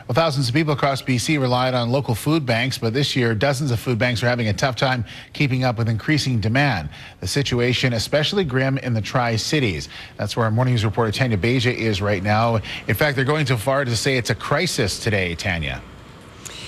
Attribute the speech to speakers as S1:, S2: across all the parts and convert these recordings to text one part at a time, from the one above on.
S1: Well, thousands of people across BC relied on local food banks, but this year dozens of food banks are having a tough time keeping up with increasing demand. The situation especially grim in the Tri-Cities. That's where our morning news reporter Tanya Beja is right now. In fact, they're going so far to say it's a crisis today, Tanya.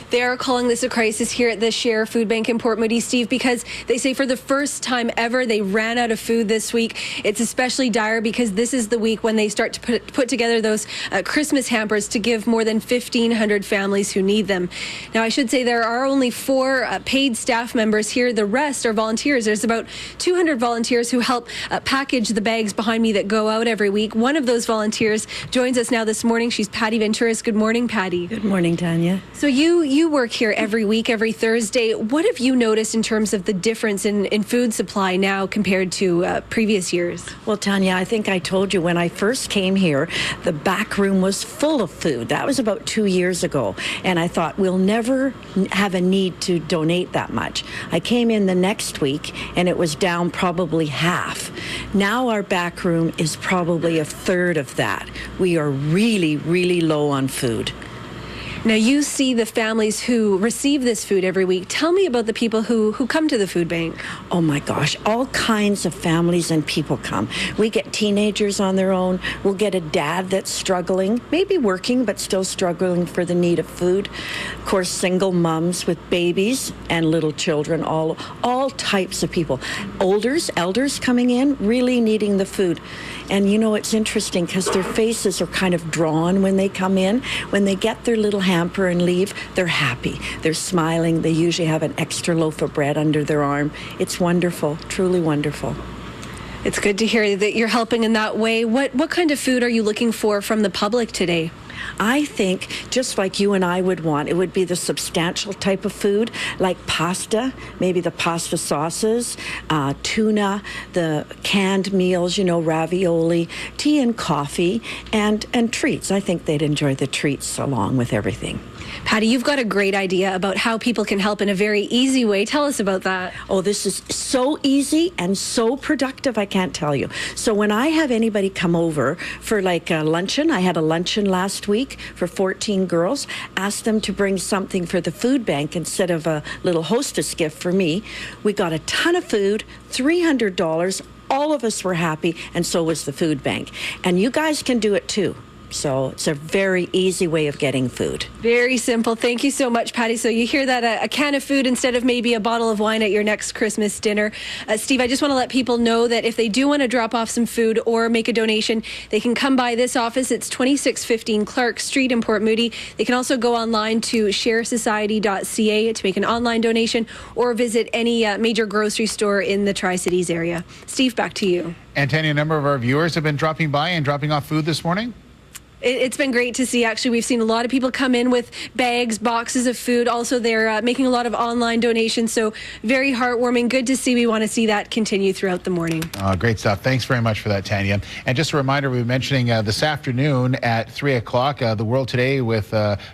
S2: They are calling this a crisis here at the Share Food Bank in Port Moody, Steve, because they say for the first time ever they ran out of food this week. It's especially dire because this is the week when they start to put together those Christmas hampers to give more than 1,500 families who need them. Now, I should say there are only 4 paid staff members here. The rest are volunteers. There's about 200 volunteers who help package the bags behind me that go out every week. One of those volunteers joins us now this morning. She's Patty Venturis. Good morning, Patty.
S3: Good morning, Tanya.
S2: So you work here every week, every Thursday. What have you noticed in terms of the difference in food supply now compared to previous years?
S3: Well, Tanya, I think I told you when I first came here, the back room was full of food. That was about 2 years ago. And I thought, we'll never have a need to donate that much. I came in the next week and it was down probably half. Now our back room is probably a third of that. We are really, really low on food.
S2: Now, you see the families who receive this food every week. Tell me about the people who come to the food bank.
S3: Oh my gosh, all kinds of families and people come. We get teenagers on their own. We'll get a dad that's struggling, maybe working, but still struggling for the need of food. Of course, single moms with babies and little children, all types of people. Elders coming in, really needing the food. And you know, it's interesting because their faces are kind of drawn when they come in. When they get their little hamper and leave, they're happy. They're smiling. They usually have an extra loaf of bread under their arm. It's wonderful, truly wonderful.
S2: It's good to hear that you're helping in that way. What kind of food are you looking for from the public today?
S3: I think, just like you and I would want, it would be the substantial type of food, like pasta, maybe the pasta sauces, tuna, the canned meals, you know, ravioli, tea and coffee, and treats. I think they'd enjoy the treats along with everything.
S2: Patty, you've got a great idea about how people can help in a very easy way. Tell us about that.
S3: Oh, this is so easy and so productive, I can't tell you. So when I have anybody come over for like a luncheon, I had a luncheon last week for 14 girls, asked them to bring something for the food bank instead of a little hostess gift for me. We got a ton of food, $300. All of us were happy, and so was the food bank. And you guys can do it too. So it's a very easy way of getting food.
S2: Very simple. Thank you so much, Patty. So you hear that, a can of food instead of maybe a bottle of wine at your next Christmas dinner. Steve, I just want to let people know that if they do want to drop off some food or make a donation, they can come by this office. It's 2615 Clark Street in Port Moody. They can also go online to sharesociety.ca to make an online donation or visit any major grocery store in the Tri-Cities area. Steve, back to you.
S1: And Tanya, a number of our viewers have been dropping by and dropping off food this morning.
S2: It's been great to see. Actually, we've seen a lot of people come in with bags, boxes of food. Also, they're making a lot of online donations. So very heartwarming. Good to see. We want to see that continue throughout the morning.
S1: Great stuff. Thanks very much for that, Tanya. And just a reminder, we were mentioning this afternoon at 3 o'clock, The World Today with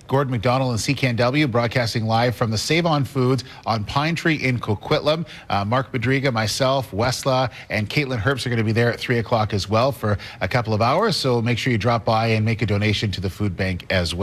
S1: Gordon McDonald and CKNW, broadcasting live from the Save On Foods on Pine Tree in Coquitlam. Mark Madriga, myself, Westla, and Caitlin Herbst are going to be there at 3 o'clock as well for a couple of hours. So make sure you drop by and make a donation to the food bank as well.